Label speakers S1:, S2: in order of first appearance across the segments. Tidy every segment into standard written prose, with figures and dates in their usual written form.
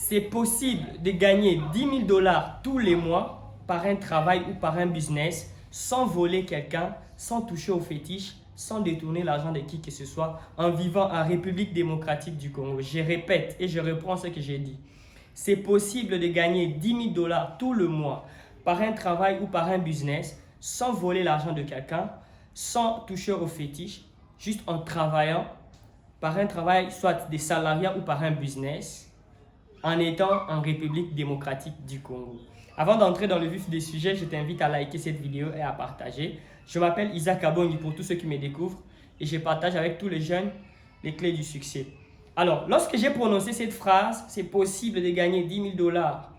S1: C'est possible de gagner 10 000 dollars tous les mois par un travail ou par un business sans voler quelqu'un, sans toucher aux fétiches, sans détourner l'argent de qui que ce soit, en vivant en République démocratique du Congo. Je répète et je reprends ce que j'ai dit. C'est possible de gagner 10 000 dollars tout le mois par un travail ou par un business sans voler l'argent de quelqu'un, sans toucher aux fétiches, juste en travaillant par un travail, soit des salariés ou par un business, en étant en République démocratique du Congo. Avant d'entrer dans le vif des sujets, je t'invite à liker cette vidéo et à partager. Je m'appelle Isaac Kabongi pour tous ceux qui me découvrent et je partage avec tous les jeunes les clés du succès. Alors, lorsque j'ai prononcé cette phrase, c'est possible de gagner 10 000 dollars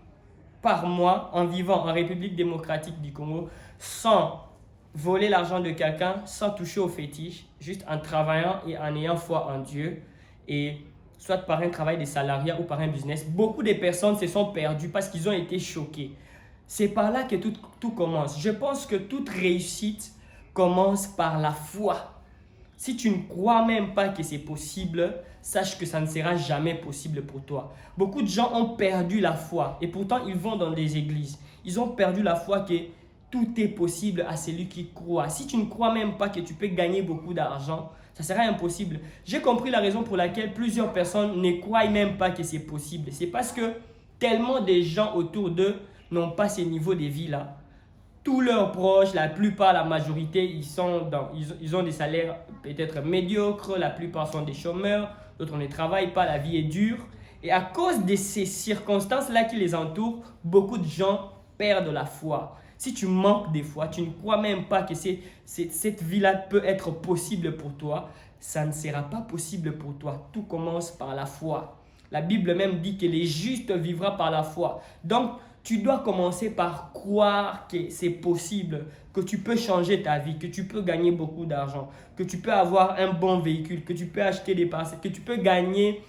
S1: par mois en vivant en République démocratique du Congo sans voler l'argent de quelqu'un, sans toucher aux fétiches, juste en travaillant et en ayant foi en Dieu, et soit par un travail de salariat ou par un business. Beaucoup de personnes se sont perdues parce qu'ils ont été choqués. C'est par là que tout commence. Je pense que toute réussite commence par la foi. Si tu ne crois même pas que c'est possible, sache que ça ne sera jamais possible pour toi. Beaucoup de gens ont perdu la foi et pourtant ils vont dans des églises. Ils ont perdu la foi que tout est possible à celui qui croit. Si tu ne crois même pas que tu peux gagner beaucoup d'argent, ça sera impossible. J'ai compris la raison pour laquelle plusieurs personnes ne croient même pas que c'est possible. C'est parce que tellement de gens autour d'eux n'ont pas ce niveau de vie-là. Tous leurs proches, la plupart, la majorité, ils ont des salaires peut-être médiocres, la plupart sont des chômeurs, d'autres ne travaillent pas, la vie est dure. Et à cause de ces circonstances-là qui les entourent, beaucoup de gens perdent la foi. Si tu manques de foi, tu ne crois même pas que cette vie-là peut être possible pour toi, ça ne sera pas possible pour toi. Tout commence par la foi. La Bible même dit que les justes vivront par la foi. Donc, tu dois commencer par croire que c'est possible, que tu peux changer ta vie, que tu peux gagner beaucoup d'argent, que tu peux avoir un bon véhicule, que tu peux acheter des parcelles, que tu peux gagner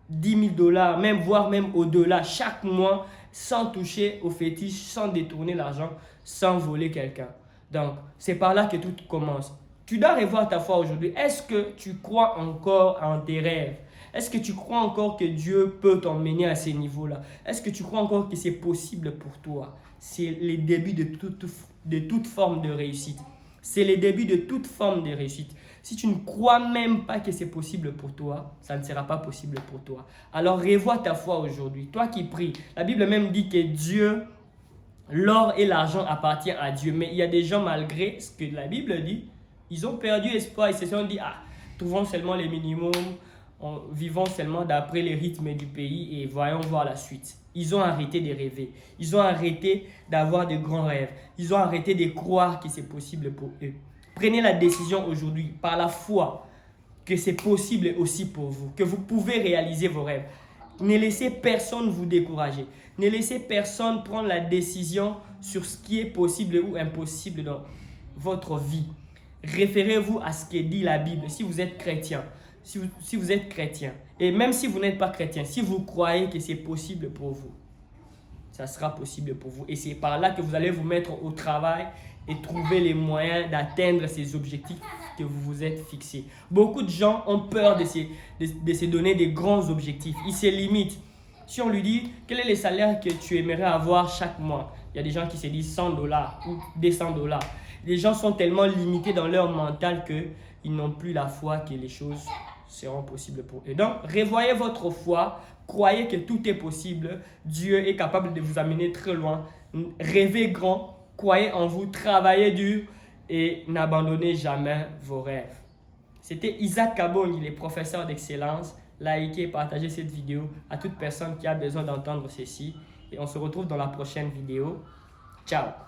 S1: 10 000 dollars, voire même au-delà chaque mois sans toucher aux fétiches, sans détourner l'argent, sans voler quelqu'un. Donc, c'est par là que tout commence. Tu dois revoir ta foi aujourd'hui. Est-ce que tu crois encore en tes rêves? Est-ce que tu crois encore que Dieu peut t'emmener à ces niveaux-là? Est-ce que tu crois encore que c'est possible pour toi? C'est le début de toute forme de réussite. C'est le début de toute forme de réussite. Si tu ne crois même pas que c'est possible pour toi, ça ne sera pas possible pour toi. Alors revois ta foi aujourd'hui. Toi qui pries, la Bible même dit que Dieu, l'or et l'argent appartiennent à Dieu. Mais il y a des gens, malgré ce que la Bible dit, ils ont perdu espoir. Ils se sont dit, trouvons seulement les minimums, vivons seulement d'après les rythmes du pays et voyons voir la suite. Ils ont arrêté de rêver. Ils ont arrêté d'avoir de grands rêves. Ils ont arrêté de croire que c'est possible pour eux. Prenez la décision aujourd'hui, par la foi, que c'est possible aussi pour vous, que vous pouvez réaliser vos rêves. Ne laissez personne vous décourager. Ne laissez personne prendre la décision sur ce qui est possible ou impossible dans votre vie. Référez-vous à ce que dit la Bible si vous êtes chrétien. Si vous êtes chrétien, et même si vous n'êtes pas chrétien, si vous croyez que c'est possible pour vous, ça sera possible pour vous. Et c'est par là que vous allez vous mettre au travail et trouver les moyens d'atteindre ces objectifs que vous vous êtes fixés. Beaucoup de gens ont peur de se donner des grands objectifs. Ils se limitent. Si on lui dit, quel est le salaire que tu aimerais avoir chaque mois? Il y a des gens qui se disent 100 dollars ou 200 dollars. Les gens sont tellement limités dans leur mental qu'ils n'ont plus la foi que les choses seront possibles pour eux. Donc, revoyez votre foi, croyez que tout est possible, Dieu est capable de vous amener très loin, rêvez grand, croyez en vous, travaillez dur et n'abandonnez jamais vos rêves. C'était Isaac Kabongi, le professeur d'excellence. Likez et partagez cette vidéo à toute personne qui a besoin d'entendre ceci et on se retrouve dans la prochaine vidéo. Ciao!